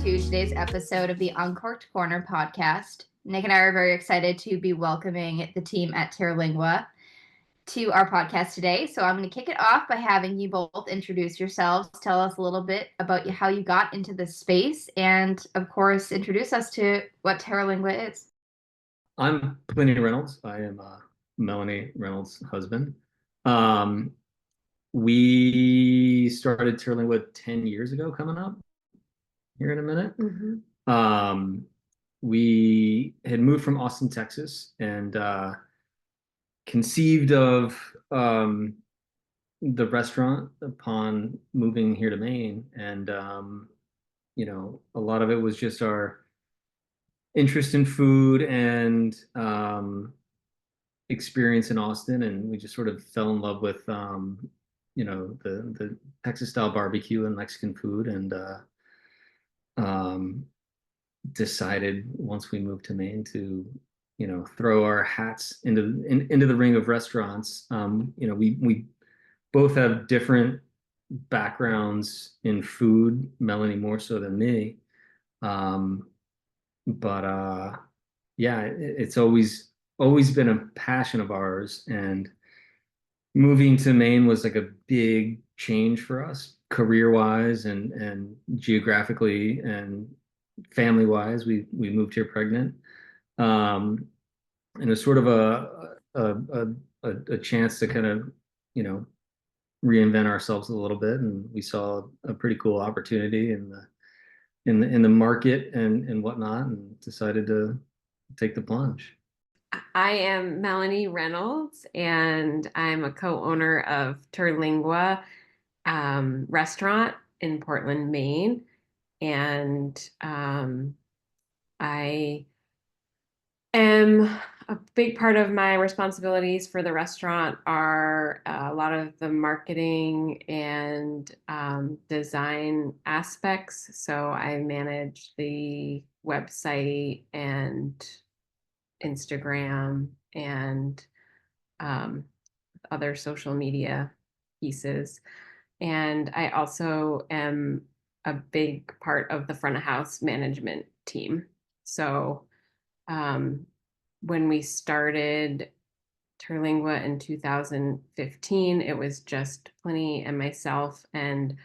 to today's episode of the Uncorked Corner podcast. Nick and I are very excited to be welcoming the team at Terlingua to our podcast today. So I'm going to kick it off by having you both introduce yourselves, tell us a little bit about how you got into this space, and of course, introduce us to what Terlingua is. I'm Pliny Reynolds. I am Melanie Reynolds' husband. We started Terlingua 10 years ago, coming up here in a minute. We had moved from Austin, Texas, and conceived of the restaurant upon moving here to Maine. And, a lot of it was just our interest in food and experience in Austin, and we just sort of fell in love with the Texas style barbecue and Mexican food, and decided once we moved to Maine to throw our hats into the ring of restaurants. We both have different backgrounds in food, Melanie more so than me. But yeah, it's always been a passion of ours, and moving to Maine was like a big change for us, career-wise and geographically and family-wise. We moved here pregnant, and it was sort of a chance to kind of reinvent ourselves a little bit, and we saw a pretty cool opportunity in the market and whatnot, and decided to take the plunge. I am Melanie Reynolds, and I'm a co-owner of Terlingua restaurant in Portland, Maine. And I am a big part of my responsibilities for the restaurant are a lot of the marketing and design aspects. So I manage the website and Instagram and other social media pieces. And I also am a big part of the front of house management team. So when we started Terlingua in 2015, it was just Pliny and myself and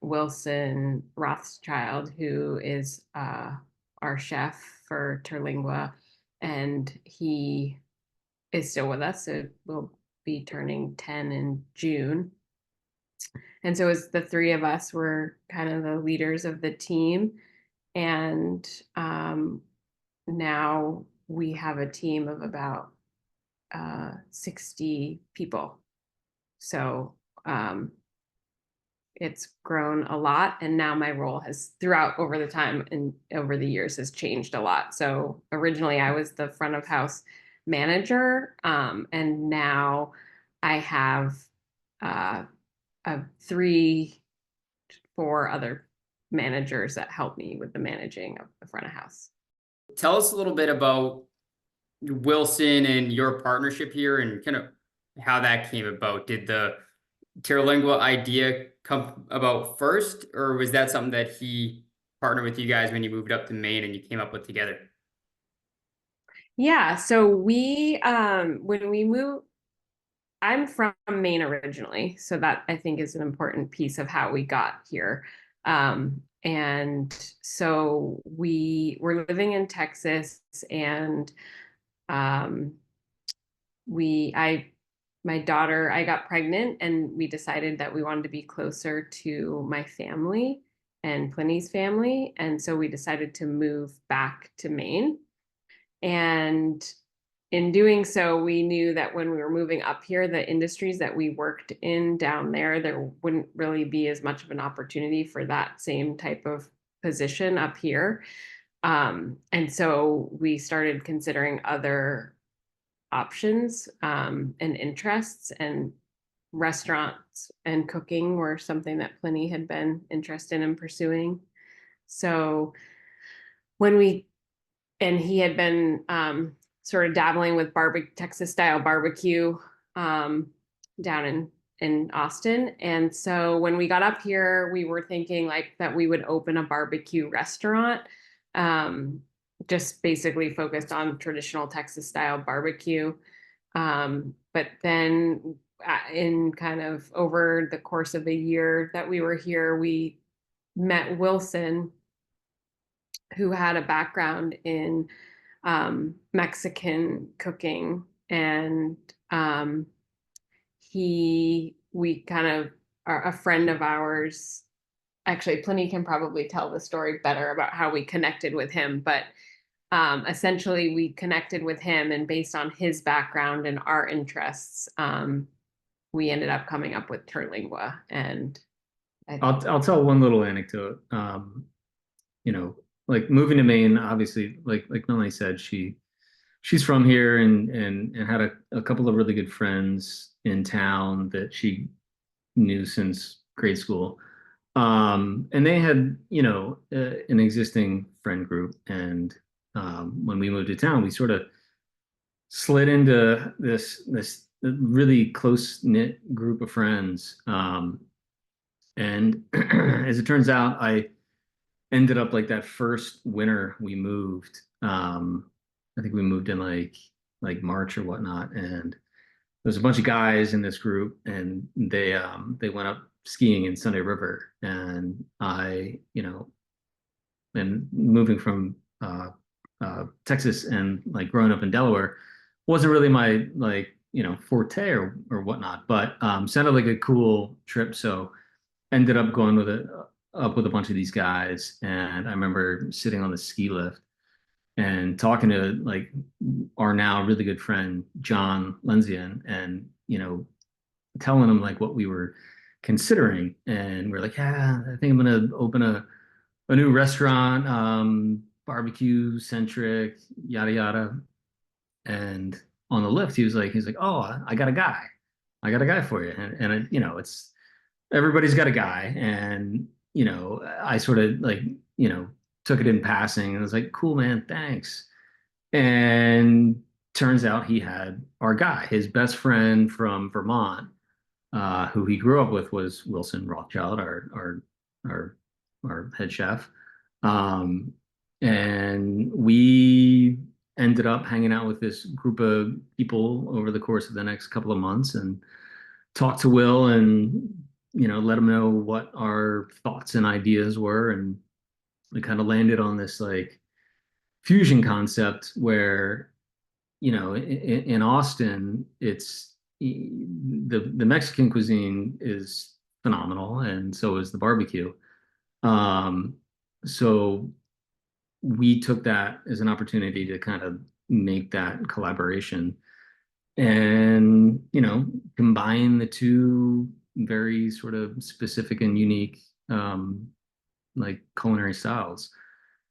Wilson Rothschild, who is our chef for Terlingua, and he is still with us. So we'll be turning 10 in June. And so the three of us were kind of the leaders of the team. And now we have a team of about 60 people. So it's grown a lot. And now my role has throughout over the time and over the years has changed a lot. So originally I was the front of house manager. And now I have 4 other managers that help me with the managing of the front of house. Tell us a little bit about Wilson and your partnership here and kind of how that came about. Did the Terlingua idea come about first, or was that something that he partnered with you guys when you moved up to Maine and you came up with together? Yeah, so we when we moved, I'm from Maine originally, so that I think is an important piece of how we got here. And so we were living in Texas, and my daughter, I got pregnant, and we decided that we wanted to be closer to my family and Pliny's family. And so we decided to move back to Maine. And in doing so, we knew that when we were moving up here, the industries that we worked in down there wouldn't really be as much of an opportunity for that same type of position up here. And so we started considering other options and interests, and restaurants and cooking were something that Pliny had been interested in pursuing. So he had been sort of dabbling with Texas style barbecue down in Austin. And so when we got up here, we were thinking like that we would open a barbecue restaurant, just basically focused on traditional Texas style barbecue. But then in kind of over the course of a year that we were here, we met Wilson, who had a background in Mexican cooking, and we kind of are a friend of ours. Actually, Pliny can probably tell the story better about how we connected with him, but essentially we connected with him, and based on his background and our interests, we ended up coming up with Terlingua. And I'll tell one little anecdote. You know, like moving to Maine, obviously, like Melanie said, she's from here and had a couple of really good friends in town that she knew since grade school. And they had, you know, an existing friend group. And when we moved to town, we sort of slid into this really close knit group of friends. And as it turns out, I ended up like that first winter we moved. I think we moved in like March or whatnot, and there's a bunch of guys in this group, and they went up skiing in Sunday River, and I, you know, and moving from Texas and like growing up in Delaware wasn't really my like, you know, forte or whatnot, but sounded like a cool trip, so ended up going with a bunch of these guys. And I remember sitting on the ski lift and talking to like our now really good friend John Lenzian, and you know, telling him like what we were considering. And we're like, yeah, I think I'm gonna open a new restaurant, barbecue centric, yada yada. And on the lift, he's like, oh, I got a guy for you. And you know, it's everybody's got a guy. And you know, I sort of like, you know, took it in passing and was like, cool, man, thanks. And turns out he had our guy, his best friend from Vermont, who he grew up with, was Wilson Rothschild, our our head chef. Um, and we ended up hanging out with this group of people over the course of the next couple of months and talked to Will and, you know, let him know what our thoughts and ideas were. And we kind of landed on this like fusion concept where, you know, in Austin, it's the Mexican cuisine is phenomenal, and so is the barbecue. Um, so we took that as an opportunity to kind of make that collaboration and, you know, combine the two very sort of specific and unique like culinary styles.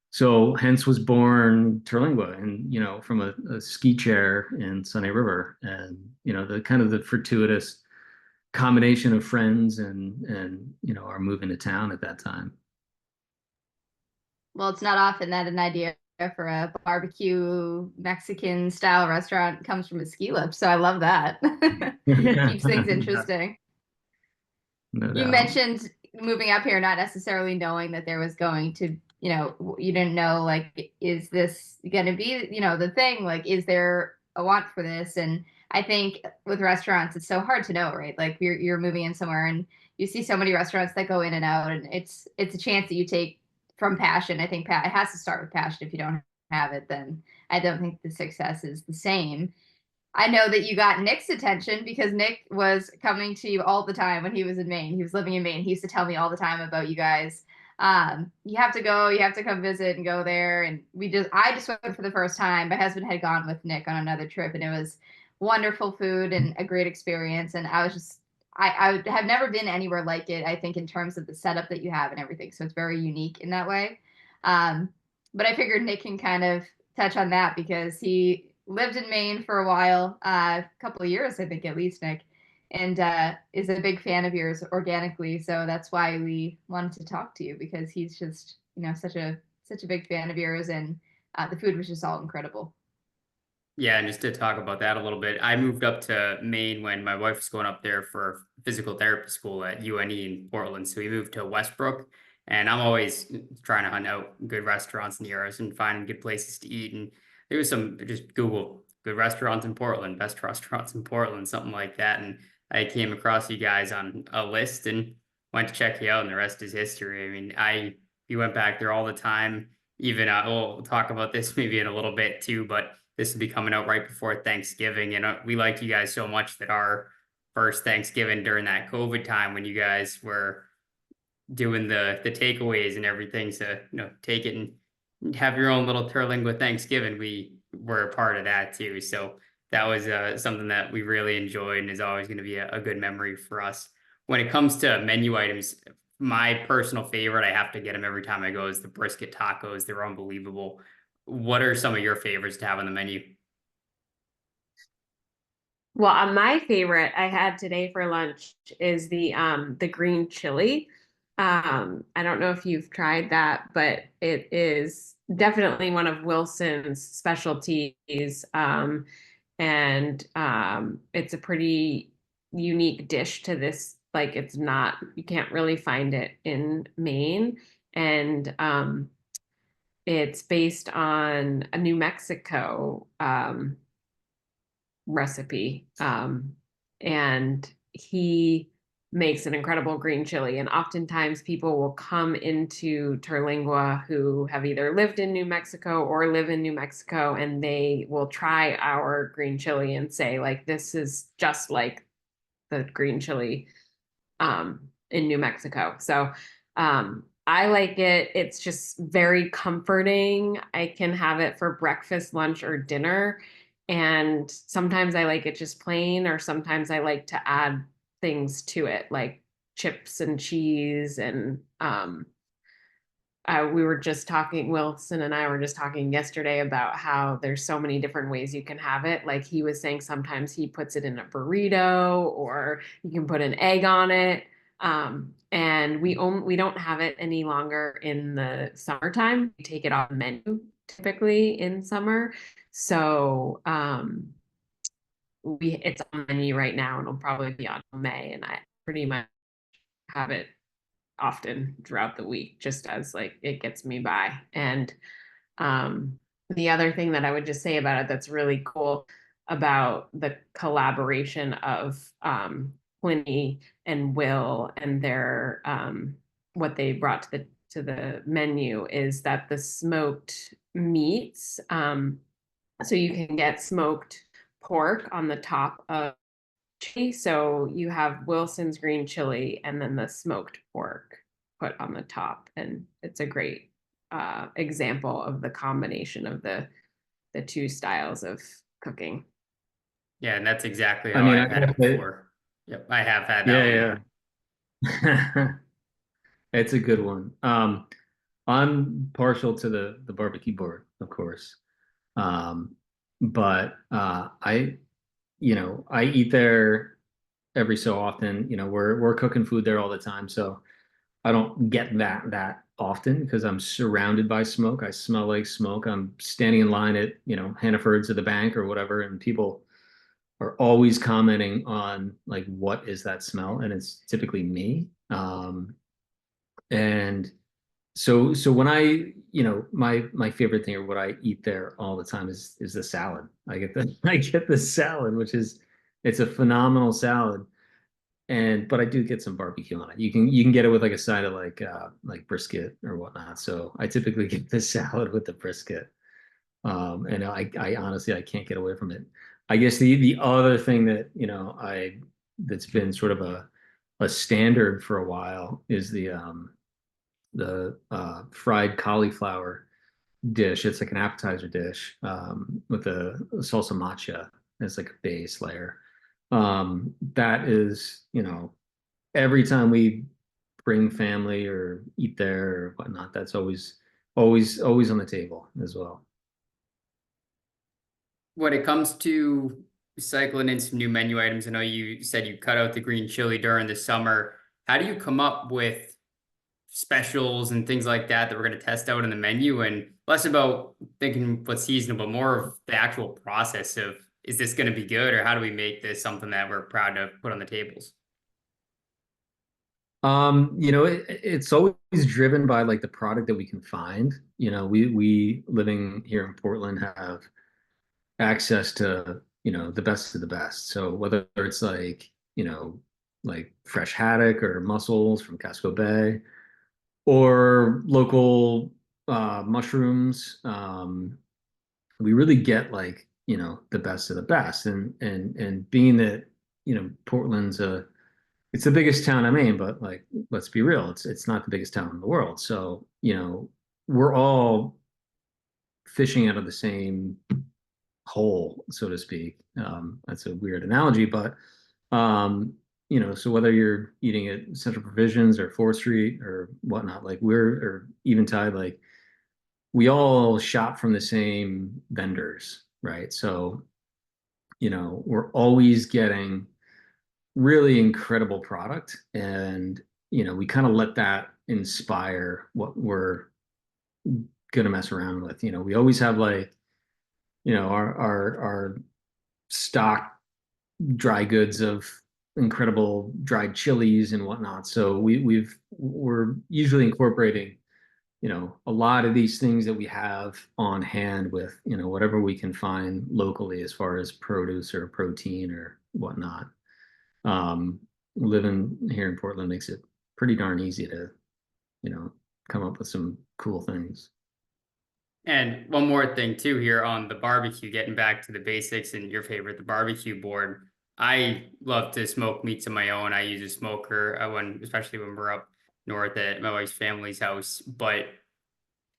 So hence was born Terlingua, and you know, from a ski chair in Sunny River, and you know, the kind of the fortuitous combination of friends and you know, our move into town at that time. Well, it's not often that an idea for a barbecue Mexican style restaurant comes from a ski lift, so I love that. Keeps things interesting. No You doubt. mentioned moving up here, not necessarily knowing that there was going to, you know, you didn't know, like, is this going to be, you know, the thing? Like, is there a want for this? And I think with restaurants, it's so hard to know, right? Like, you're moving in somewhere and you see so many restaurants that go in and out, and it's a chance that you take from passion. I think it has to start with passion. If you don't have it, then I don't think the success is the same. I know that you got Nick's attention because Nick was coming to you all the time when he was in Maine. He was living in Maine. He used to tell me all the time about you guys. You have to go, you have to come visit and go there. And I just went for the first time. My husband had gone with Nick on another trip, and it was wonderful food and a great experience. And I was just, I have never been anywhere like it, I think, in terms of the setup that you have and everything. So it's very unique in that way. But I figured Nick can kind of touch on that because he lived in Maine for a while, a couple of years, I think, at least, Nick, and is a big fan of yours organically. So that's why we wanted to talk to you, because he's just, you know, such a big fan of yours, and the food was just all incredible. Yeah, and just to talk about that a little bit, I moved up to Maine when my wife was going up there for physical therapy school at UNE in Portland. So we moved to Westbrook, and I'm always trying to hunt out good restaurants near us and finding good places to eat. And there was some, just Google good restaurants in Portland, best restaurants in Portland, something like that. And I came across you guys on a list and went to check you out, and the rest is history. I mean, you went back there all the time. Even we'll talk about this maybe in a little bit too, but this will be coming out right before Thanksgiving, and we liked you guys so much that our first Thanksgiving during that COVID time, when you guys were doing the takeaways and everything, so take it and have your own little Terlingua Thanksgiving. We were a part of that too, so that was something that we really enjoyed and is always going to be a good memory for us. When it comes to menu items, my personal favorite, I have to get them every time I go, is the brisket tacos. They're unbelievable. What are some of your favorites to have on the menu? Well, my favorite I had today for lunch is the green chili. I don't know if you've tried that, but it is definitely one of Wilson's specialties. And it's a pretty unique dish to this. Like, it's not, you can't really find it in Maine. And it's based on a New Mexico recipe. And he makes an incredible green chili. And oftentimes people will come into Terlingua who have either lived in New Mexico or live in New Mexico, and they will try our green chili and say, like, this is just like the green chili in New Mexico. So I like it. It's just very comforting. I can have it for breakfast, lunch, or dinner. And sometimes I like it just plain, or sometimes I like to add things to it, like chips and cheese. And we were just talking, Wilson and I were just talking yesterday about how there's so many different ways you can have it. Like, he was saying sometimes he puts it in a burrito, or you can put an egg on it. And we don't have it any longer in the summertime. We take it off the menu typically in summer. So it's on the menu right now, and it'll probably be on May. And I pretty much have it often throughout the week, just as, like, it gets me by. And the other thing that I would just say about it that's really cool about the collaboration of Pliny and Will and their what they brought to the menu is that the smoked meats, so you can get smoked pork on the top of chili. So you have Wilson's green chili and then the smoked pork put on the top, and it's a great example of the combination of the two styles of cooking. Yeah, and that's exactly I how mean, I've had it before. Yep, I have had that one. yeah. It's a good one. I'm partial to the barbecue board, of course. But I eat there every so often. We're cooking food there all the time, so I don't get that often because I'm surrounded by smoke. I smell like smoke. I'm standing in line at Hannaford's or the bank or whatever, and people are always commenting on, like, what is that smell, and it's typically me. And so when my favorite thing, or what I eat there all the time, is the salad. I get the salad, which is, it's a phenomenal salad. But I do get some barbecue on it. You can get it with, like, a side of, like brisket or whatnot. So I typically get the salad with the brisket. And I honestly, I can't get away from it. I guess the other thing that that's been sort of a standard for a while is the fried cauliflower dish. It's like an appetizer dish with a salsa matcha as, like, a base layer. That is, every time we bring family or eat there or whatnot, that's always on the table as well. When it comes to cycling in some new menu items, I know you said you cut out the green chili during the summer. How do you come up with specials and things like that we're going to test out in the menu, and less about thinking what's seasonal, but more of the actual process of, is this going to be good, or how do we make this something that we're proud to put on the tables? It's always driven by like the product that we can find. We living here in Portland have access to, the best of the best. So whether it's like fresh haddock or mussels from Casco Bay or local mushrooms, we really get like, the best of the best. And being that, Portland's it's the biggest town in Maine, but like, let's be real, it's not the biggest town in the world. So, we're all fishing out of the same hole, so to speak. That's a weird analogy, but so whether you're eating at Central Provisions or 4th Street or whatnot, like or Eventide, like we all shop from the same vendors, right? So, we're always getting really incredible product, and we kind of let that inspire what we're gonna mess around with. We always have like, our stock dry goods of incredible dried chilies and whatnot. So we're usually incorporating, a lot of these things that we have on hand with, whatever we can find locally as far as produce or protein or whatnot. Um, Living here in Portland makes it pretty darn easy to, you know, come up with some cool things. And one more thing too here on the barbecue, getting back to the basics and your favorite, the barbecue board. I love to smoke meats of my own. I use a smoker especially when we're up north at my wife's family's house. But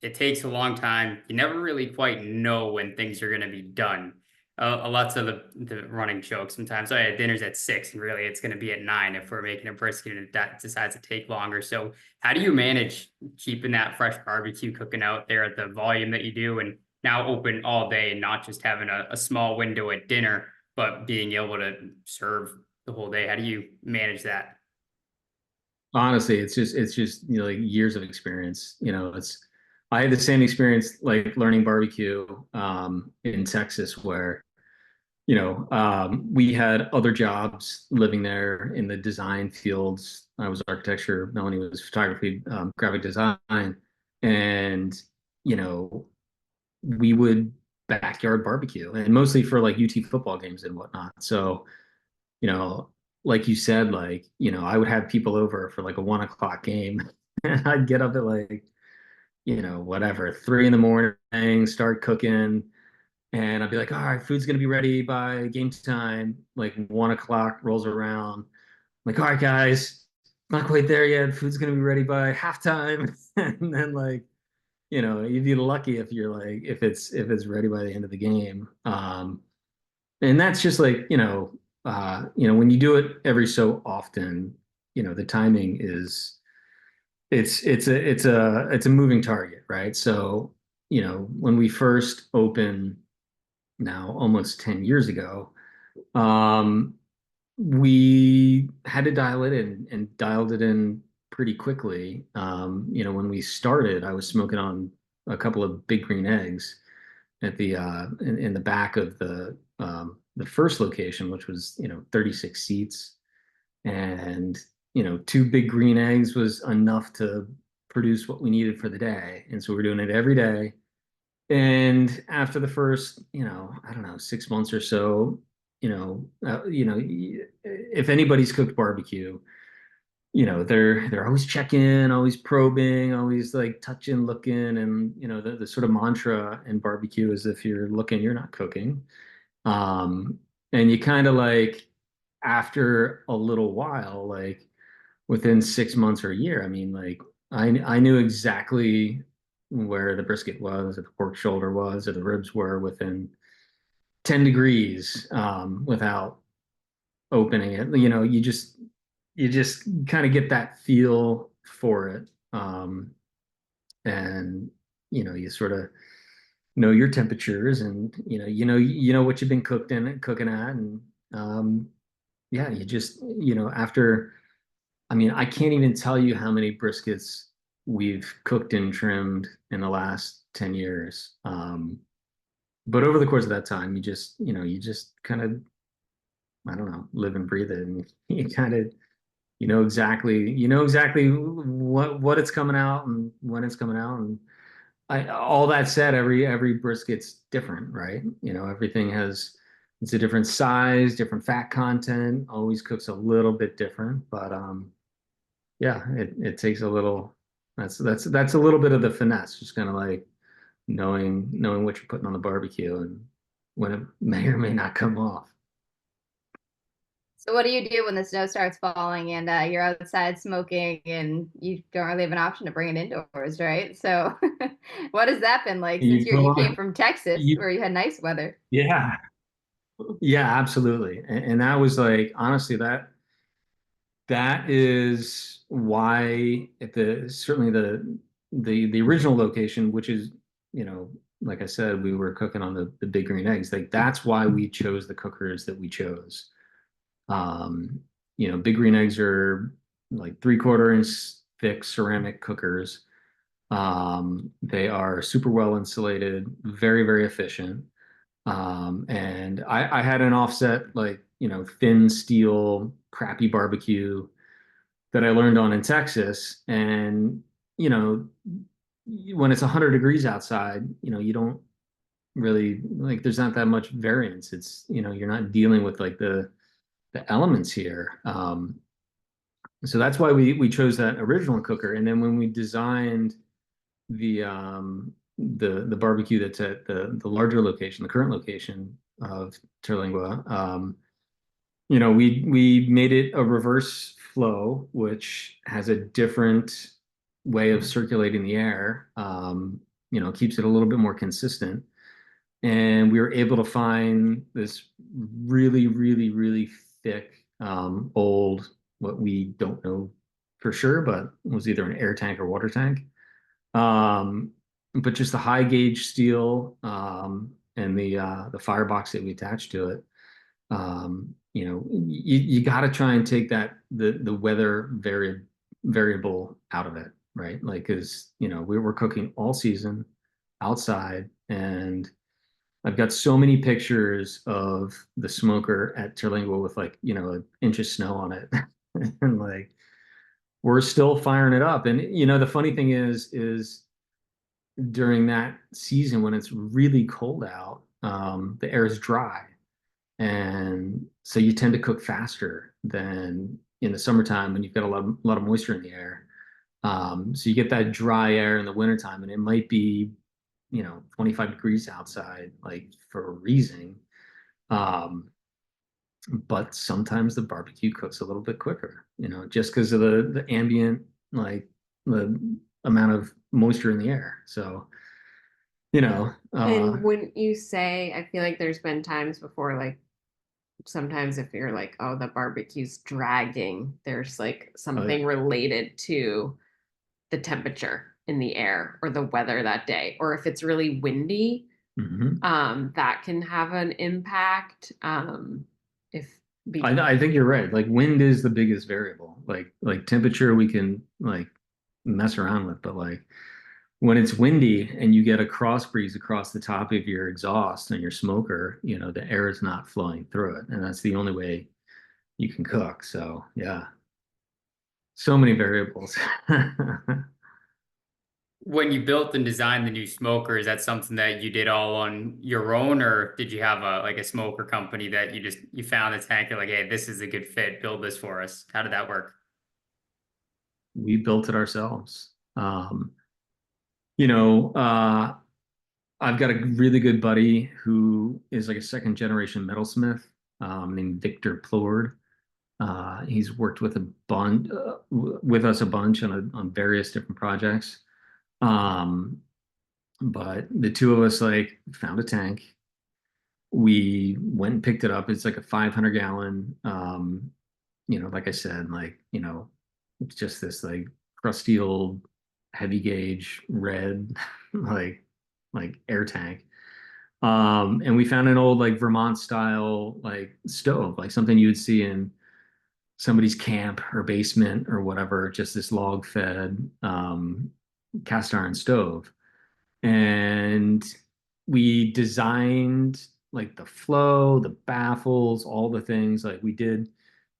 it takes a long time. You never really quite know when things are going to be done. Lots of the running joke sometimes. Oh, yeah, dinner's at 6, and really it's going to be at 9 if we're making a brisket and that decides to take longer. So, how do you manage keeping that fresh barbecue cooking out there at the volume that you do, and now open all day and not just having a small window at dinner, but being able to serve the whole day? How do you manage that? Honestly, it's just like years of experience. I had the same experience like learning barbecue in Texas where we had other jobs living there in the design fields. I was architecture, Melanie was photography, graphic design, and you know we would backyard barbecue, and mostly for like UT football games and whatnot. So you know, like you said, like I would have people over for like a 1 o'clock game, and I'd get up at like whatever 3 in the morning, start cooking. And I'd be like, all right, food's gonna be ready by game time. Like 1 o'clock rolls around. I'm like, all right, guys, not quite there yet. Food's gonna be ready by halftime. And then like, you'd be lucky if you're like if it's ready by the end of the game. And that's just like, when you do it every so often, the timing is it's a moving target, right? So, when we first opened now almost 10 years ago, um, we had to dial it in and dialed it in pretty quickly. When we started, I was smoking on a couple of big green eggs at in the back of the first location, which was 36 seats, and two big green eggs was enough to produce what we needed for the day, and so we're doing it every day. And after the first, I don't know, 6 months or so, if anybody's cooked barbecue, they're always checking, always probing, always like touching, looking, and the sort of mantra in barbecue is if you're looking, you're not cooking. Um, and you kind of like after a little while, like within 6 months or a year, I mean, like I knew exactly where the brisket was, or the pork shoulder was, or the ribs were within 10 degrees without opening it. You just kind of get that feel for it. And you sort of know your temperatures, and you know what you've been cooking at. And yeah, you just after, I mean, I can't even tell you how many briskets we've cooked and trimmed in the last 10 years. But over the course of that time, you just kind of, I don't know, live and breathe it. And you kind of you know exactly what it's coming out and when it's coming out. And all that said, every brisket's different, right? Everything has it's a different size, different fat content, always cooks a little bit different. But yeah, it takes a little. That's a little bit of the finesse, just kind of like knowing what you're putting on the barbecue and when it may or may not come off. So what do you do when the snow starts falling and you're outside smoking and you don't really have an option to bring it indoors, right? So what has that been like since You you know, came from Texas you, where you had nice weather? yeah, yeah, absolutely. And that was like honestly that is why at the certainly the original location, which is, like I said, we were cooking on the big green eggs. Like that's why we chose the cookers that we chose. Um, big green eggs are like 3/4 inch thick ceramic cookers. They are super well insulated, very, very efficient. And I had an offset, like, thin steel, crappy barbecue that I learned on in Texas. And, you know, when it's 100 degrees outside, you don't really like, there's not that much variance. It's, you're not dealing with like the elements here. So that's why we chose that original cooker. And then when we designed the barbecue that's at the larger location, the current location of Terlingua, we made it a reverse flow, which has a different way of circulating the air. Keeps it a little bit more consistent. And we were able to find this really, really, really thick, old, what we don't know for sure, but was either an air tank or water tank. Um, but just the high gauge steel, and the firebox that we attached to it. You got to try and take the weather variable out of it, right? Like, because we were cooking all season outside, and I've got so many pictures of the smoker at Terlingua with, like, an inch of snow on it, and like we're still firing it up. And the funny thing is during that season when it's really cold out, the air is dry, and so you tend to cook faster than in the summertime when you've got a lot of moisture in the air. So you get that dry air in the wintertime, and it might be 25 degrees outside, like for a reason. Um, but sometimes the barbecue cooks a little bit quicker, just because of the ambient, like the amount of moisture in the air. So, And wouldn't you say, I feel like there's been times before, like sometimes if you're like, oh, the barbecue's dragging, there's like something related to the temperature in the air or the weather that day, or if it's really windy, that can have an impact. If I think you're right. Like wind is the biggest variable. Like temperature we can like mess around with, but like when it's windy and you get a cross breeze across the top of your exhaust and your smoker, the air is not flowing through it, and that's the only way you can cook. So yeah, so many variables. When you built and designed the new smoker, is that something that you did all on your own, or did you have a smoker company that you found the tank, you're like, hey, this is a good fit, build this for us? How did that work? We built it ourselves. You know, uh, I've got a really good buddy who is like a second generation metalsmith, named Victor Plord. He's worked with with us a bunch on various different projects. Um, but the two of us like found a tank. We went and picked it up. It's like a 500 gallon. Like I said, like it's just this like crusty old heavy gauge red like air tank. And we found an old like Vermont style like stove, like something you would see in somebody's camp or basement or whatever, just this log fed cast iron stove. And we designed like the flow, the baffles, all the things. Like we did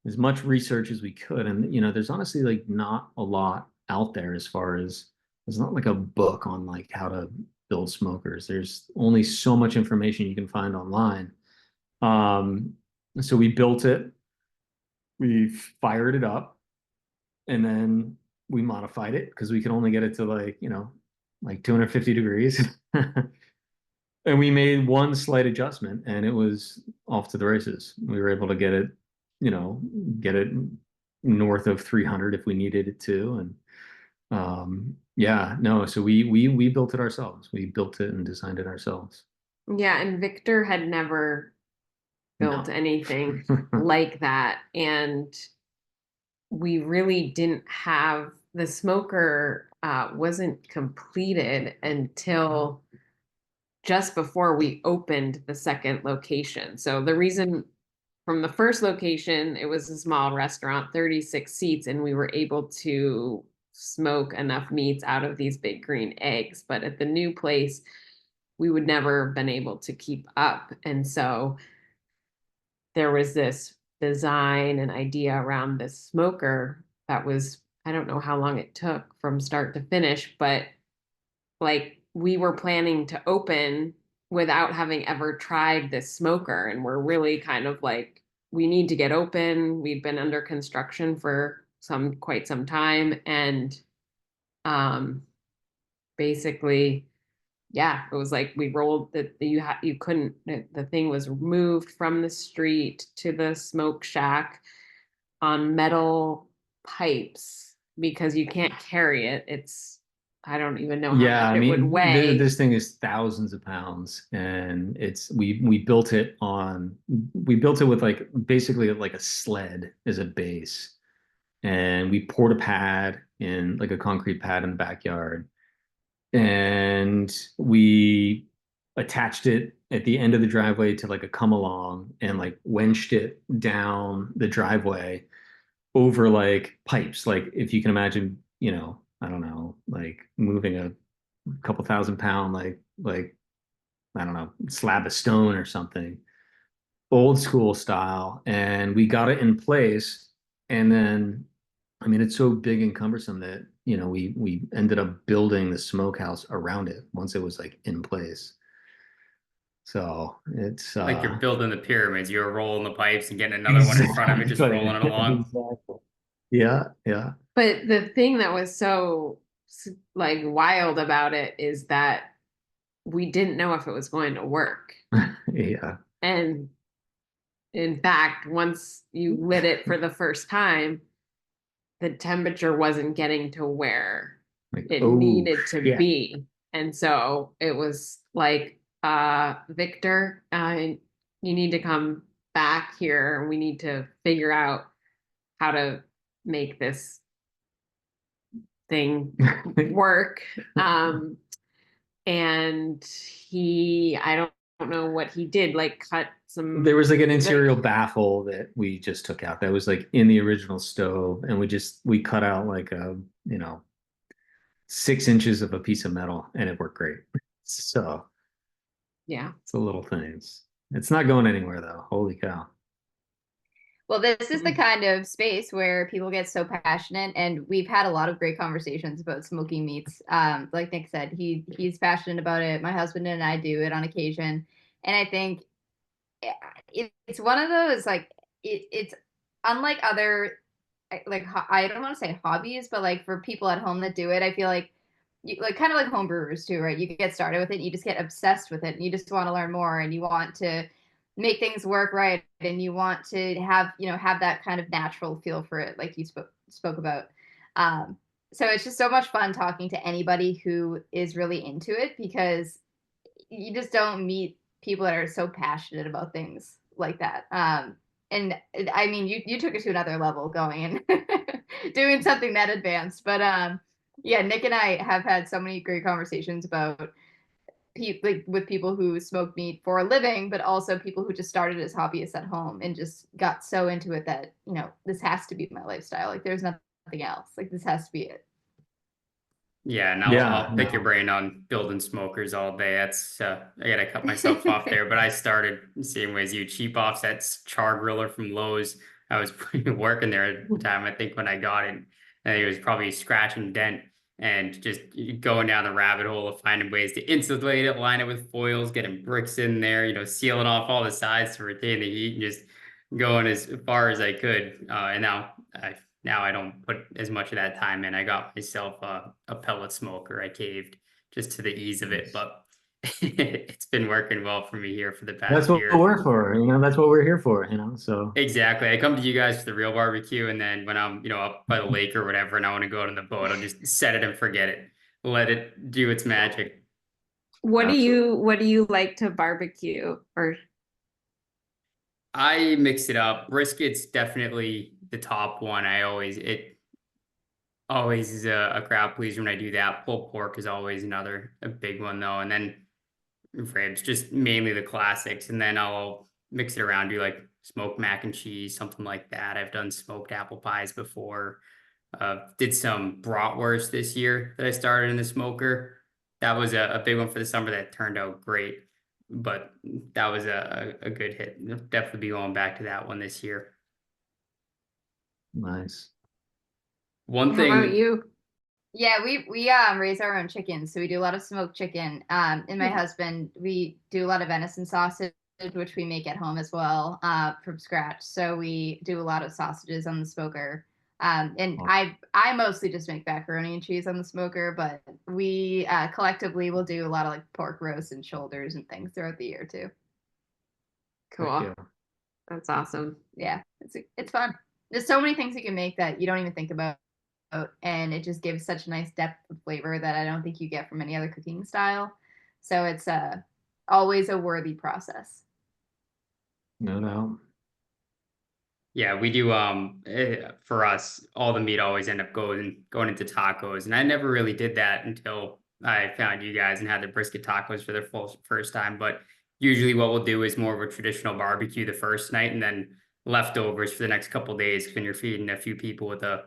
as much research as we could. And, there's honestly like not a lot out there as far as there's not like a book on like how to build smokers. There's only so much information you can find online. So we built it, we fired it up, and then we modified it because we could only get it to like 250 degrees. And we made one slight adjustment and it was off to the races. We were able to get it north of 300 if we needed it to. And yeah, no, so we built it ourselves. We built it and designed it ourselves. Yeah, and Victor had never built No. anything like that. And we really didn't have the smoker wasn't completed until just before we opened the second location. So the reason from the first location, it was a small restaurant, 36 seats, and we were able to smoke enough meats out of these big green eggs. But at the new place, we would never been able to keep up. And so there was this design and idea around this smoker that was, I don't know how long it took from start to finish, but like we were planning to open without having ever tried this smoker. And we're really kind of like, we need to get open. We'd been under construction for quite some time. And basically, yeah, it was like we rolled that you couldn't, the thing was moved from the street to the smoke shack on metal pipes because you can't carry it. I don't even know how Yeah, much I it would mean, weigh. this thing is thousands of pounds, and we built it with like basically like a sled as a base, and we poured a pad in like a concrete pad in the backyard, and we attached it at the end of the driveway to like a come along and like wenched it down the driveway over like pipes. Like if you can imagine, I don't know, like moving a couple thousand-pound like I don't know, slab of stone or something, old school style. And we got it in place. And then, I mean, it's so big and cumbersome that, we ended up building the smokehouse around it once it was like in place. So it's Like you're building the pyramids, you're rolling the pipes and getting another one in front of it, just rolling it along. Exactly. Yeah, yeah. But the thing that was so like wild about it is that we didn't know if it was going to work. Yeah. And in fact, once you lit it for the first time, the temperature wasn't getting to where Like, it oh, needed to yeah. be. And so it was like, Victor, you need to come back here. We need to figure out how to make this thing work. And I don't know what he did, like cut some. There was like an interior baffle that we just took out that was like in the original stove, and we cut out like 6 inches of a piece of metal, and it worked great. So Yeah, it's the little things. It's not going anywhere though. Holy cow. Well, this is the kind of space where people get so passionate, and we've had a lot of great conversations about smoking meats. Like Nick said, he's passionate about it. My husband and I do it on occasion, and I think it's one of those like it's unlike other like I don't want to say hobbies, but like for people at home that do it, I feel like like kind of like home brewers too, right? You get started with it, you just get obsessed with it, and you just want to learn more, and you want to make things work right, and you want to have that kind of natural feel for it, like you spoke about. So it's just so much fun talking to anybody who is really into it because you just don't meet people that are so passionate about things like that. And I mean, you took it to another level going and doing something that advanced. But yeah, Nick and I have had so many great conversations about like with people who smoke meat for a living, but also people who just started as hobbyists at home and just got so into it that this has to be my lifestyle. Like there's nothing else. Like this has to be it. Yeah, and I'll pick your brain on building smokers all day. That's I gotta cut myself off there, but I started the same way as you. Cheap offsets char griller from Lowe's. I was working there at the time, I think, when I got it. And it was probably scratch and dent and just going down the rabbit hole of finding ways to insulate it, line it with foils, getting bricks in there, sealing off all the sides to retain the heat, and just going as far as I could. And now I don't put as much of that time in. I got myself a pellet smoker. I caved just to the ease of it, but it's been working well for me here for the That's past what year. we're for, that's what we're here for, so. Exactly. I come to you guys for the real barbecue, and then when I'm, up by the lake or whatever, and I want to go out on the boat, I'll just set it and forget it. Let it do its magic. What do you like to barbecue? Or I mix it up. Brisket's definitely the top one. It always is a crowd pleaser when I do that. Pulled pork is always a big one though. And then ribs, just mainly the classics. And then I'll mix it around, do like smoked mac and cheese, something like that. I've done smoked apple pies before. Did some bratwurst this year that I started in the smoker. That was a big one for the summer that turned out great. But that was a good hit. Definitely be going back to that one this year. Nice. One how thing. about you? Yeah, we raise our own chickens, so we do a lot of smoked chicken. And my husband, we do a lot of venison sausage, which we make at home as well, from scratch. So we do a lot of sausages on the smoker. And I mostly just make macaroni and cheese on the smoker, but we collectively will do a lot of like pork roasts and shoulders and things throughout the year too. Cool. Yeah. That's awesome. Yeah, it's fun. There's so many things you can make that you don't even think about, and it just gives such a nice depth of flavor that I don't think you get from any other cooking style. So it's always a worthy process. No doubt. Yeah, we do. For us, all the meat always end up going into tacos, and I never really did that until I found you guys and had the brisket tacos for the first time. But usually, what we'll do is more of a traditional barbecue the first night, and then leftovers for the next couple days. Because when you're feeding a few people with a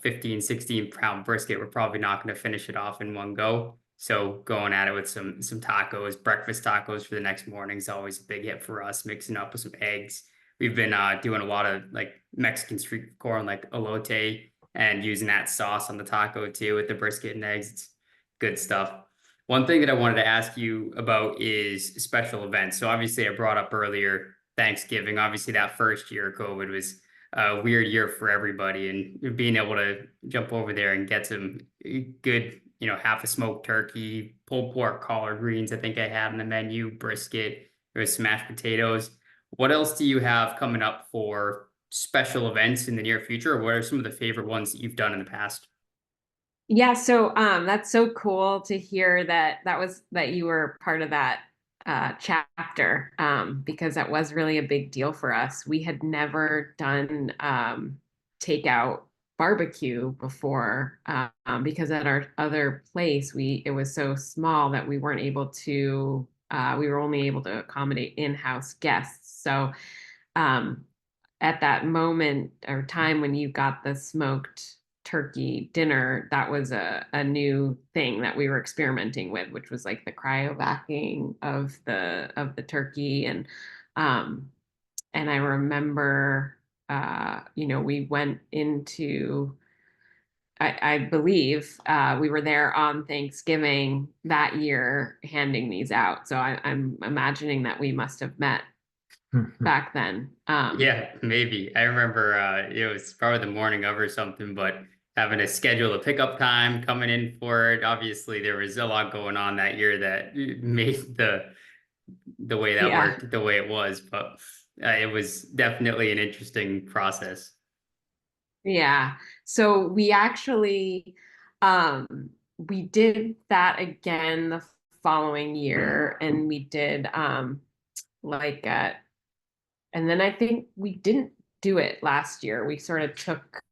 15, 16 pound brisket, we're probably not going to finish it off in one go. So going at it with some tacos, breakfast tacos for the next morning is always a big hit for us. Mixing up with some eggs. We've been doing a lot of like Mexican street corn, like elote, and using that sauce on the taco too with the brisket and eggs. It's good stuff. One thing that I wanted to ask you about is special events. So obviously, I brought up earlier Thanksgiving. Obviously, that first year of COVID was a weird year for everybody, and being able to jump over there and get some good, half a smoked turkey, pulled pork, collard greens. I think I had on the menu, brisket. There was mashed potatoes. What else do you have coming up for special events in the near future? Or what are some of the favorite ones that you've done in the past? Yeah, so that's so cool to hear that you were part of that chapter, because that was really a big deal for us. We had never done takeout barbecue before, because at our other place it was so small that we weren't able to we were only able to accommodate in-house guests. So at that moment or time when you got the smoked turkey dinner, that was a new thing that we were experimenting with, which was like the cryovacuuming of the turkey. And I remember we went into I believe we were there on Thanksgiving that year handing these out. So I'm imagining that we must have met back then. Yeah, maybe. I remember it was probably the morning of or something, but having to schedule a pickup time, coming in for it. Obviously, there was a lot going on that year that made the way that Yeah. worked the way it was, but it was definitely an interesting process. Yeah. So we actually we did that again the following year, and we did like and then I think we didn't do it last year. We sort of took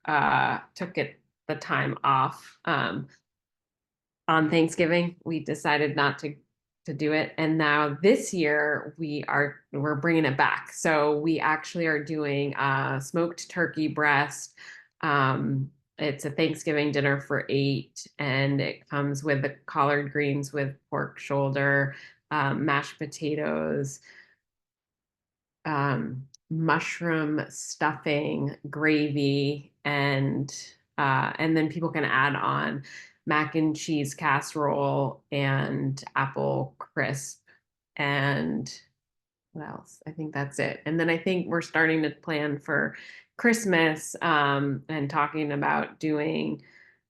it the time off on Thanksgiving. We decided not to do it, and now this year we're bringing it back. So we actually are doing smoked turkey breast. It's a Thanksgiving dinner for 8, and it comes with the collard greens with pork shoulder, mashed potatoes, mushroom stuffing, gravy, and then people can add on mac and cheese casserole and apple crisp and what else? I think that's it. And then I think we're starting to plan for Christmas and talking about doing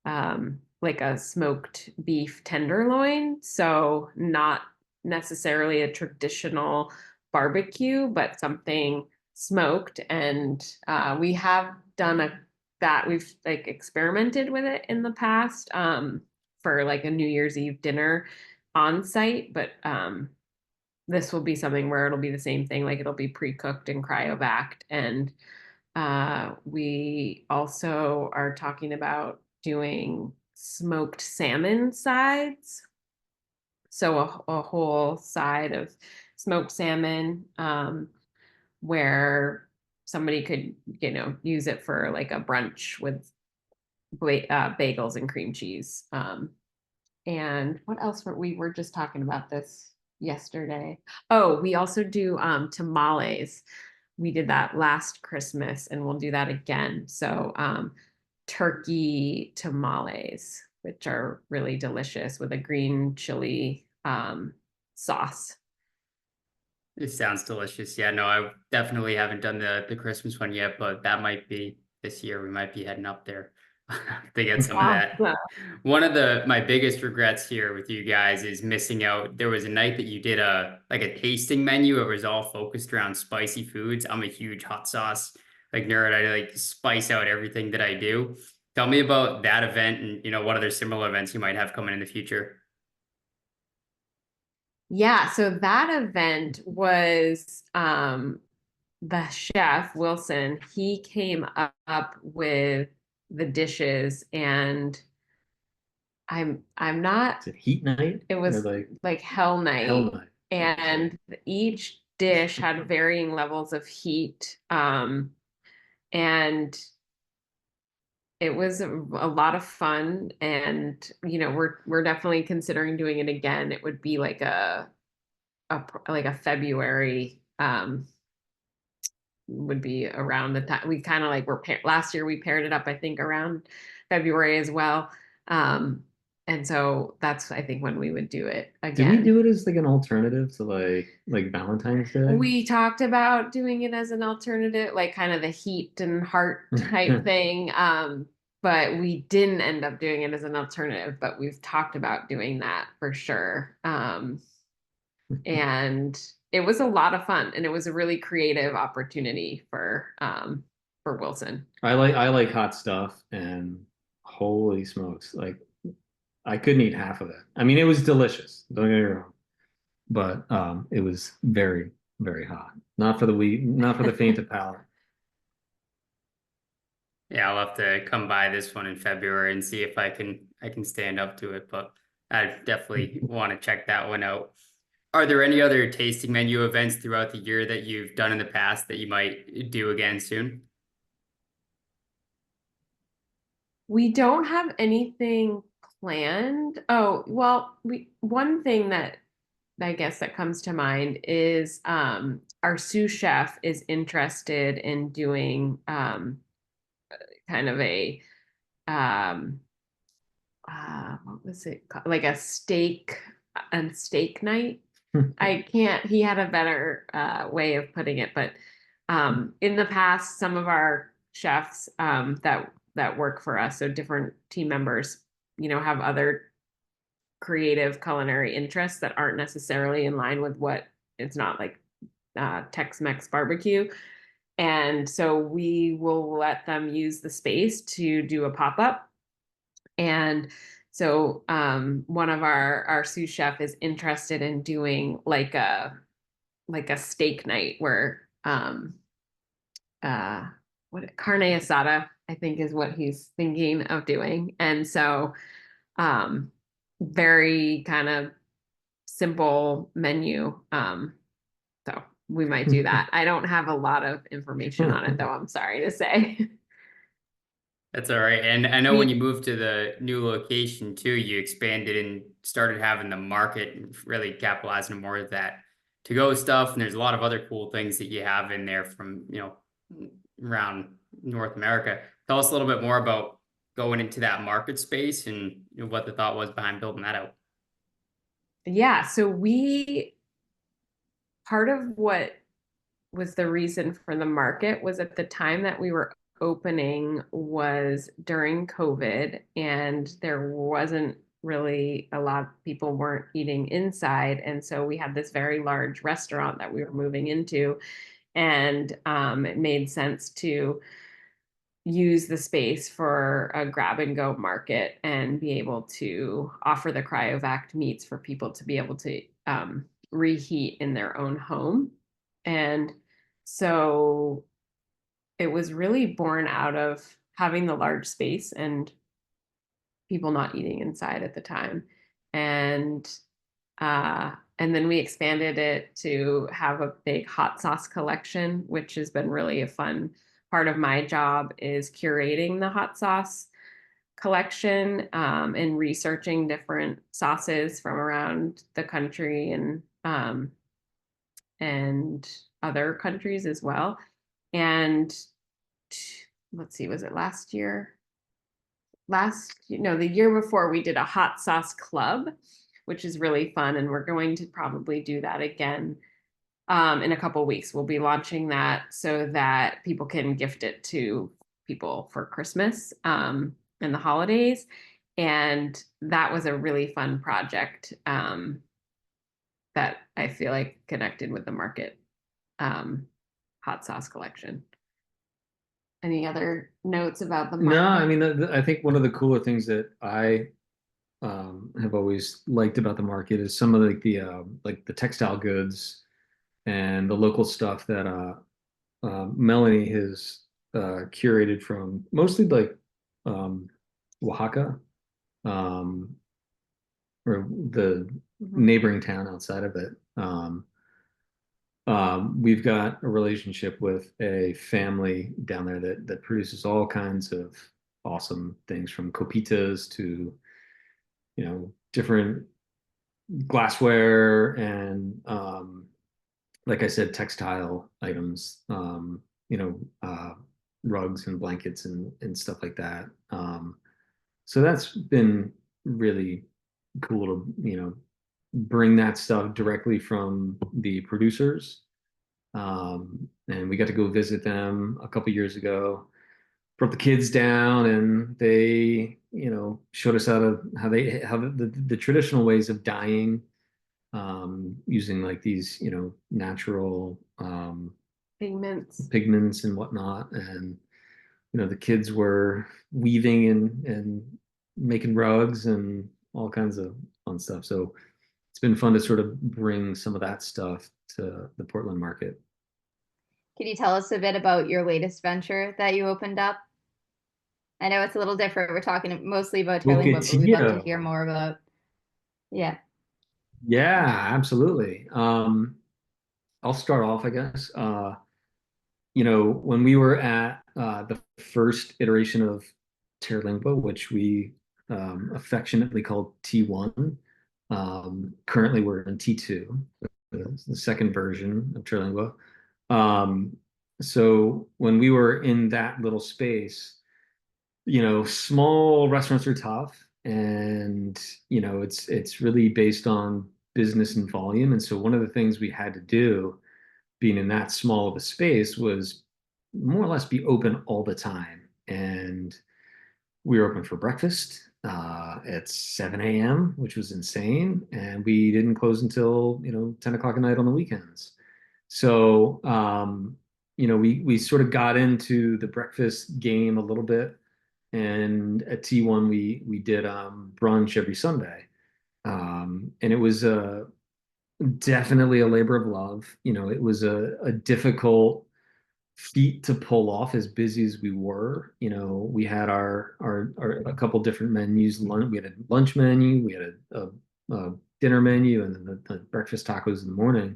like a smoked beef tenderloin. So not necessarily a traditional barbecue, but something smoked. And we have done that. We've like experimented with it in the past for like a New Year's Eve dinner on site, but this will be something where it'll be the same thing, like it'll be pre-cooked and cryovac. And we also are talking about doing smoked salmon sides. So a whole side of smoked salmon where somebody could, use it for like a brunch with bagels and cream cheese. And what else we were just talking about this yesterday. Oh, we also do tamales. We did that last Christmas and we'll do that again. So turkey tamales, which are really delicious with a green chili sauce. It sounds delicious. Yeah, no, I definitely haven't done the Christmas one yet, but that might be this year. We might be heading up there to get some of that. Awesome. One of my biggest regrets here with you guys is missing out. There was a night that you did a tasting menu. It was all focused around spicy foods. I'm a huge hot sauce nerd. I like spice out everything that I do. Tell me about that event and what other similar events you might have coming in the future. Yeah, so that event was the chef Wilson. He came up with the dishes, and I'm not. Is it heat night? It was like hell night. Hell night. And each dish had varying levels of heat, and it was a lot of fun. And we're definitely considering doing it again. It would be like a February would be around the time we kind of like last year we paired it up, I think around February as well. And so that's I think when we would do it again. Did we do it as like an alternative to like Valentine's Day? We talked about doing it as an alternative, like kind of the heat and heart type thing. But we didn't end up doing it as an alternative, but we've talked about doing that for sure. And it was a lot of fun, and it was a really creative opportunity for Wilson. I like hot stuff, and holy smokes, like I couldn't eat half of it. I mean, it was delicious, don't get me wrong, but it was very, very hot. Not for the faint of palate. Yeah, I'll have to come by this one in February and see if I can stand up to it, but I definitely want to check that one out. Are there any other tasting menu events throughout the year that you've done in the past that you might do again soon? We don't have anything planned. Oh, well, one thing that I guess that comes to mind is our sous chef is interested in doing kind of a what was it called? Like a steak night. He had a better way of putting it, but in the past, some of our chefs that work for us, so different team members, have other creative culinary interests that aren't necessarily in line with what it's not like Tex-Mex barbecue. And so we will let them use the space to do a pop-up. And so one of our sous chef is interested in doing like a steak night where what carne asada, I think is what he's thinking of doing. And so very kind of simple menu. So we might do that. I don't have a lot of information on it though, I'm sorry to say. That's all right. And I know when you moved to the new location too, you expanded and started having the market and really capitalizing more of that. to-go stuff, and there's a lot of other cool things that you have in there from, around North America. Tell us a little bit more about going into that market space and what the thought was behind building that out. Yeah, so part of what was the reason for the market was at the time that we were opening was during COVID, and there wasn't really a lot of people weren't eating inside. And so we had this very large restaurant that we were moving into, and it made sense to use the space for a grab and go market and be able to offer the cryovac meats for people to be able to reheat in their own home. And so it was really born out of having the large space and people not eating inside at the time. And then we expanded it to have a big hot sauce collection, which has been really a fun part of my job, is curating the hot sauce collection, and researching different sauces from around the country and other countries as well. And let's see, was it last year? The year before, we did a hot sauce club, which is really fun, and we're going to probably do that again in a couple weeks. We'll be launching that so that people can gift it to people for Christmas and the holidays. And that was a really fun project that I feel like connected with the market hot sauce collection. Any other notes about the market? No, I mean, I think one of the cooler things that I have always liked about the market is some of the textile goods and the local stuff that Melanie has curated from mostly like Oaxaca, or the neighboring town outside of it. We've got a relationship with a family down there that produces all kinds of awesome things, from copitas to different glassware and like I said, textile items, rugs and blankets and stuff like that. So that's been really cool to bring that stuff directly from the producers. And we got to go visit them a couple years ago. Brought the kids down, and they showed us how the traditional ways of dyeing, using like these natural pigments and whatnot. And the kids were weaving and making rugs and all kinds of fun stuff. So it's been fun to sort of bring some of that stuff to the Portland market. Can you tell us a bit about your latest venture that you opened up? I know it's a little different. We're talking mostly about Terlingua, but we'd love to hear more about. Yeah. Yeah, absolutely. I'll start off, I guess. When we were at the first iteration of Terlingua, which we affectionately called T1, currently we're in T2, the second version of Terlingua. So when we were in that little space, small restaurants are tough, and it's really based on business and volume. And so one of the things we had to do, being in that small of a space, was more or less be open all the time. And we were open for breakfast at 7 a.m., which was insane, and we didn't close until 10 o'clock at night on the weekends. So we sort of got into the breakfast game a little bit. And at T1, we did brunch every Sunday, and it was definitely a labor of love. It was a difficult feat to pull off, as busy as we were. We had our a couple different menus. We had a lunch menu, we had a dinner menu, and then the breakfast tacos in the morning.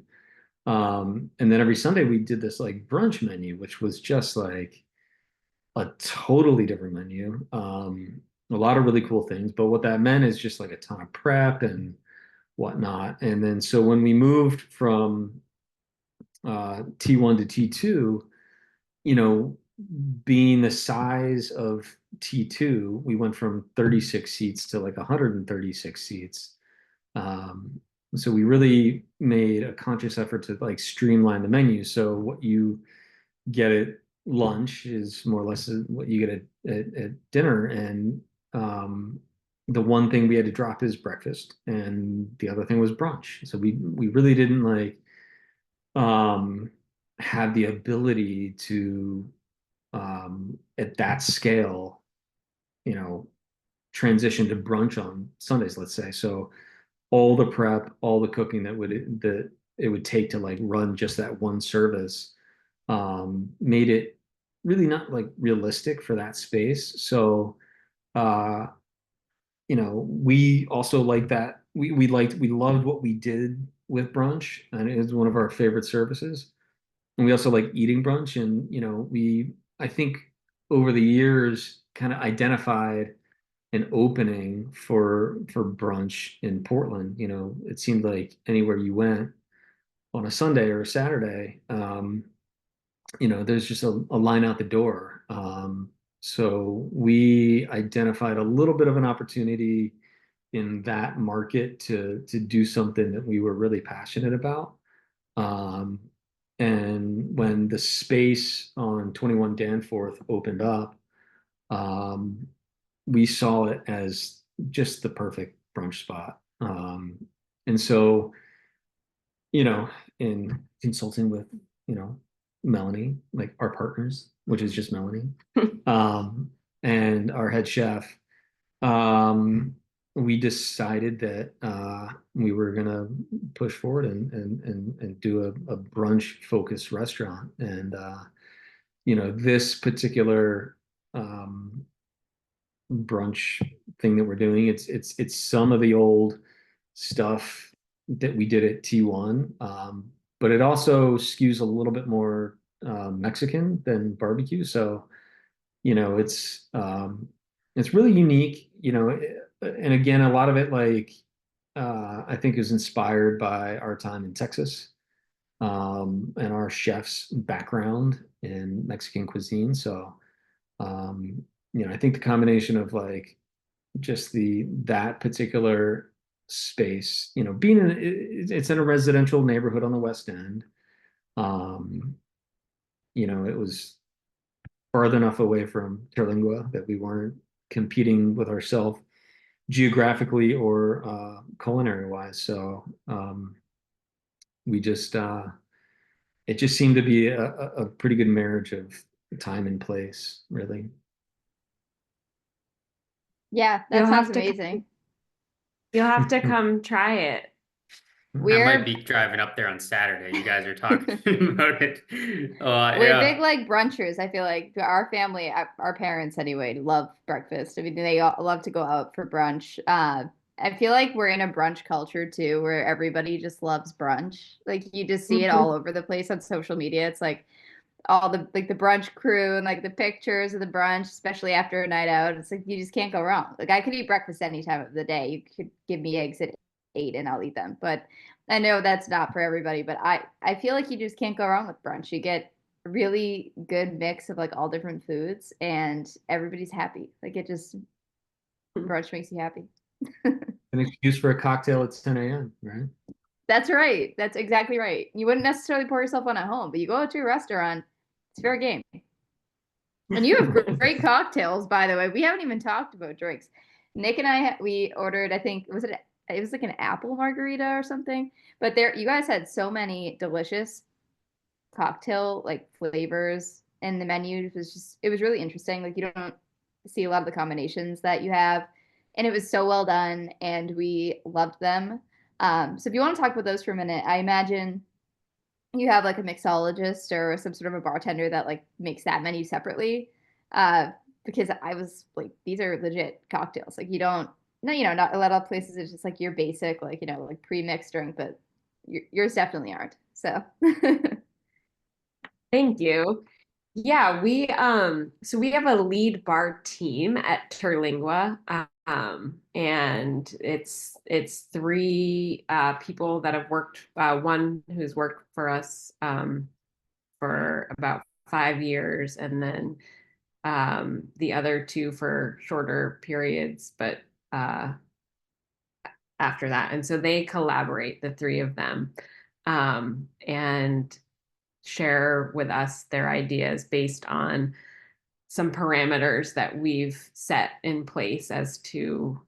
And then every Sunday we did this like brunch menu, which was just like a totally different menu. A lot of really cool things, but what that meant is just like a ton of prep and whatnot. And then so when we moved from T1 to T2, you know, being the size of T2, we went from 36 seats to like 136 seats. Um, so we really made a conscious effort to like streamline the menu. So what you get at lunch is more or less what you get at dinner. And the one thing we had to drop is breakfast, and the other thing was brunch. So we really didn't like um, have the ability to at that scale, you know, transition to brunch on Sundays, let's say. So all the prep, all the cooking that it would take to like run just that one service made it really not like realistic for that space. So uh, you know, we also like that we loved what we did with brunch, and it was one of our favorite services. And we also like eating brunch, and you know, I think over the years kind of identified an opening for brunch in Portland. You know, it seemed like anywhere you went on a Sunday or a Saturday, you know, there's just a line out the door. So we identified a little bit of an opportunity in that market to do something that we were really passionate about. Um, and when the space on 21 Danforth opened up, um, we saw it as just the perfect brunch spot. And so, you know, in consulting with, you know, Melanie, like our partners, which is just Melanie, um, and our head chef, um, we decided that we were gonna push forward and do a brunch focused restaurant. And you know, this particular brunch thing that we're doing, it's some of the old stuff that we did at T1, but it also skews a little bit more Mexican than barbecue. So you know, it's really unique, you know, and again, a lot of it like I think is inspired by our time in Texas, and our chef's background in Mexican cuisine. So um, you know, I think the combination of like just the that particular space, you know, being it's in a residential neighborhood on the West End. Um, you know, it was far enough away from Terlingua that we weren't competing with ourselves geographically or culinary wise. So we just it just seemed to be a pretty good marriage of time and place, really. Yeah, that You'll sounds have to amazing. You'll have to come try it. I might We're be driving up there on Saturday. You guys are talking about it. we're big Yeah. like brunchers. I feel like our family, our parents anyway, love breakfast. I mean, they all love to go out for brunch. I feel like we're in a brunch culture too, where everybody just loves brunch. Like you just see it all over the place on social media. It's like all the like the brunch crew and like the pictures of the brunch, especially after a night out. It's like you just can't go wrong. Like I could eat breakfast any time of the day. You could give me eggs at 8 and I'll eat them. But I know that's not for everybody, but I feel like you just can't go wrong with brunch. You get a really good mix of like all different foods and everybody's happy. Like it just brunch makes you happy. An excuse for a cocktail at 10 a.m., right? That's right. That's exactly right. You wouldn't necessarily pour yourself one at home, but you go to a restaurant, it's fair game. And you have great cocktails, by the way. We haven't even talked about drinks. Nick and I, we ordered, I think, it was like an apple margarita or something. But there, you guys had so many delicious cocktail like flavors, and the menu was just, it was really interesting. Like you don't see a lot of the combinations that you have, and it was so well done, and we loved them. So if you want to talk about those for a minute, I imagine you have like a mixologist or some sort of a bartender that like makes that menu separately. Uh, because I was like, these are legit cocktails. Like you don't, no, you know, not a lot of places it's just like your basic, like, you know, like pre-mixed drink, but yours definitely aren't. So Thank you. Yeah, so we have a lead bar team at Terlingua. And it's three people that have worked, one who's worked for us for about 5 years, and then the other two for shorter periods, but after that. And so they collaborate, the three of them, and share with us their ideas based on some parameters that we've set in place as to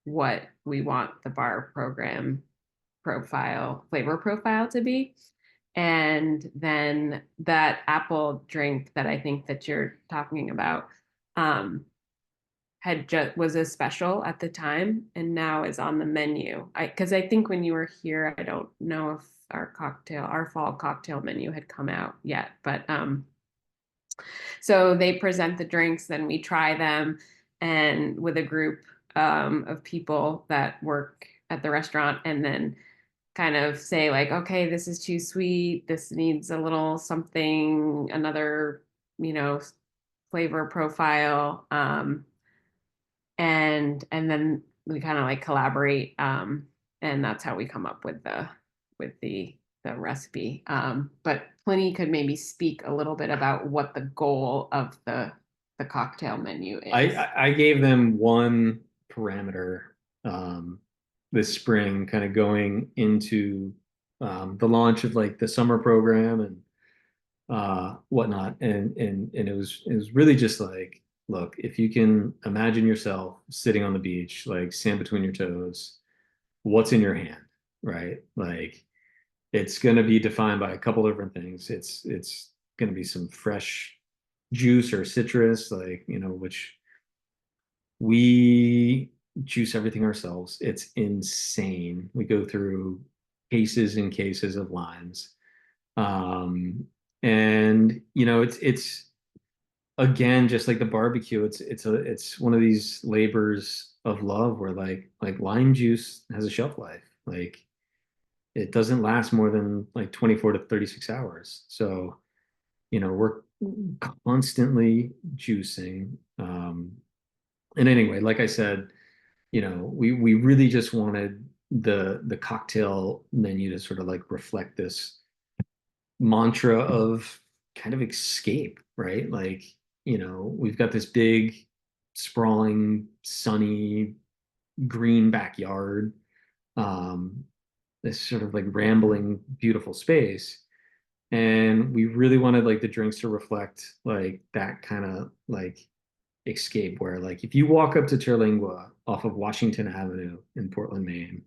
what we want the bar program flavor profile to be. And then that apple drink that I think that you're talking about had just was a special at the time and now is on the menu. Because I think when you were here, I don't know if our fall cocktail menu had come out yet, but so they present the drinks, then we try them, and with a group of people that work at the restaurant, and then kind of say like, okay, this is too sweet. This needs a little something, another, flavor profile. And then we kind of like collaborate, and that's how we come up with the recipe. But Pliny could maybe speak a little bit about what the goal of the cocktail menu is. I gave them one parameter this spring, kind of going into the launch of like the summer program and whatnot, and it was really just like, look, if you can imagine yourself sitting on the beach, like sand between your toes, what's in your hand, right? Like it's going to be defined by a couple different things. It's going to be some fresh juice or citrus, like, which we juice everything ourselves. It's insane. We go through cases and cases of limes. Um, and it's again, just like the barbecue, it's one of these labors of love where like lime juice has a shelf life. Like it doesn't last more than like 24 to 36 hours. So, we're constantly juicing. And anyway, like I said, we really just wanted the cocktail menu to sort of like reflect this mantra of kind of escape, right? Like, we've got this big, sprawling, sunny, green backyard, um, this sort of like rambling, beautiful space. And we really wanted like the drinks to reflect like that kind of like escape where like if you walk up to Terlingua off of Washington Avenue in Portland, Maine,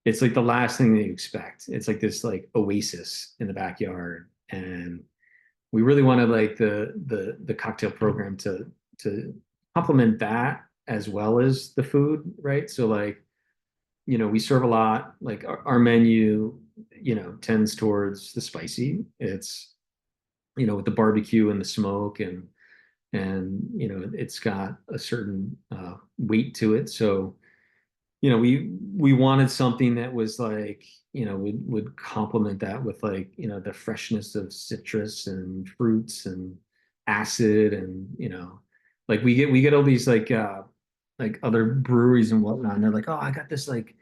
it's like the last thing that you expect. It's like this like oasis in the backyard. And we really wanted like the cocktail program to complement that as well as the food, right? So like, we serve a lot, like our menu, tends towards the spicy. It's, with the barbecue and the smoke and it's got a certain weight to it. So we wanted something that was like would complement that with like the freshness of citrus and fruits and acid and like we get all these like other breweries and whatnot, and they're like, oh, I got this like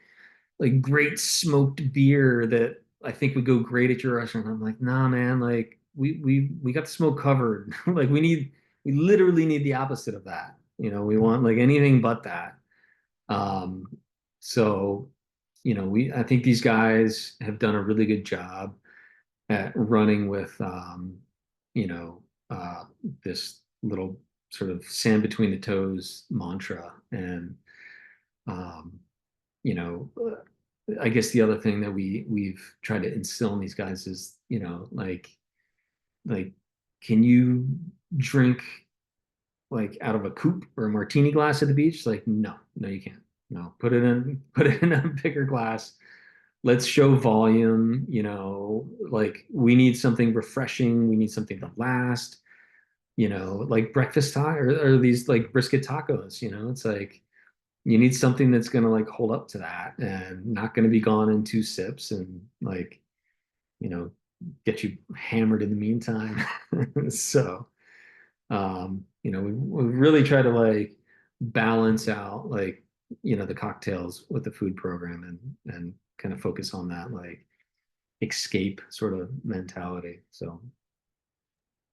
great smoked beer that I think would go great at your restaurant. I'm like, nah, man, like we got the smoke covered. Like we literally need the opposite of that. We want like anything but that. Um, so, I think these guys have done a really good job at running with, you know, uh, this little sort of sand between the toes mantra. And, um, you know, I guess the other thing that we've tried to instill in these guys is, like, can you drink like out of a coupe or a martini glass at the beach? Like, no, no, you can't. No, put it in a bigger glass. Let's show volume, like we need something refreshing. We need something to last, like breakfast taco or these like brisket tacos, it's like you need something that's going to like hold up to that and not going to be gone in two sips and like, get you hammered in the meantime. So, we really try to like balance out like, the cocktails with the food program and kind of focus on that like escape sort of mentality. So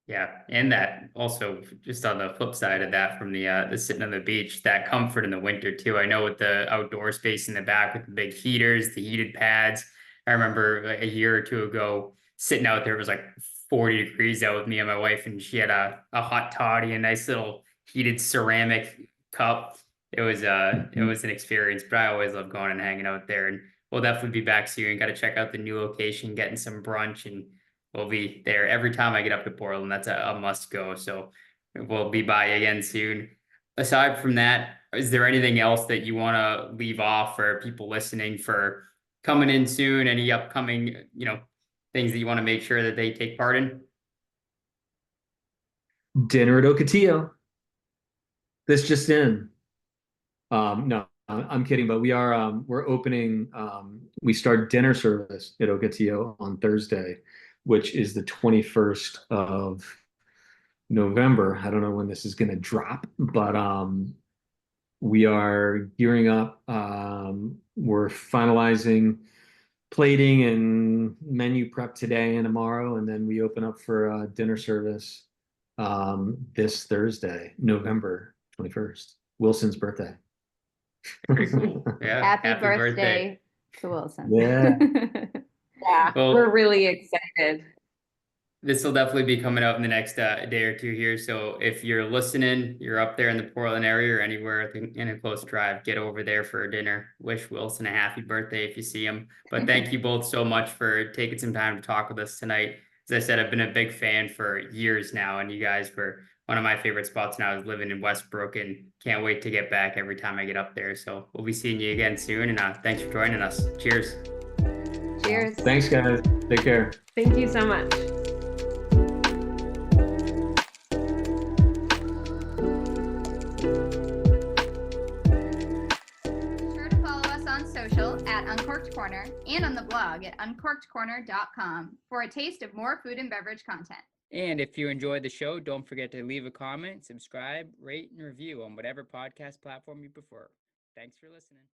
Yeah, and that also just on the flip side of that, from the sitting on the beach, that comfort in the winter too. I know with the outdoor space in the back with the big heaters, the heated pads. I remember like a year or two ago sitting out there, it was like 40 degrees out with me and my wife, and she had a hot toddy, a nice little heated ceramic cup. It was an experience, but I always love going and hanging out there. And we'll definitely be back soon. Got to check out the new location, getting some brunch, and we'll be there every time I get up to Portland. That's a must go. So we'll be by again soon. Aside from that, is there anything else that you want to leave off for people listening for coming in soon? Any upcoming, things that you want to make sure that they take part in? dinner at Ocotillo. This just in. No, I'm kidding, but we're opening. We start dinner service at Ocotillo on Thursday, which is the 21st of November. I don't know when this is going to drop, but we are gearing up. We're finalizing plating and menu prep today and tomorrow, and then we open up for dinner service this Thursday, November 21st, Wilson's birthday. Very cool. Yeah. Happy birthday to Wilson. Yeah. Yeah, Well, we're really excited. this will definitely be coming out in the next day or two here. So if you're listening, you're up there in the Portland area or anywhere in a close drive, get over there for a dinner. Wish Wilson a happy birthday if you see him. But thank you both so much for taking some time to talk with us tonight. As I said, I've been a big fan for years now, and you guys were one of my favorite spots now. I was living in Westbrook and can't wait to get back every time I get up there. So we'll be seeing you again soon. And thanks for joining us. Cheers. Cheers. Thanks, guys. Take care. Thank you so much. Sure to follow us on social at Uncorked Corner and on the blog at uncorkedcorner.com for a taste of more food and beverage content. And if you enjoyed the show, don't forget to leave a comment, subscribe, rate, and review on whatever podcast platform you prefer. Thanks for listening.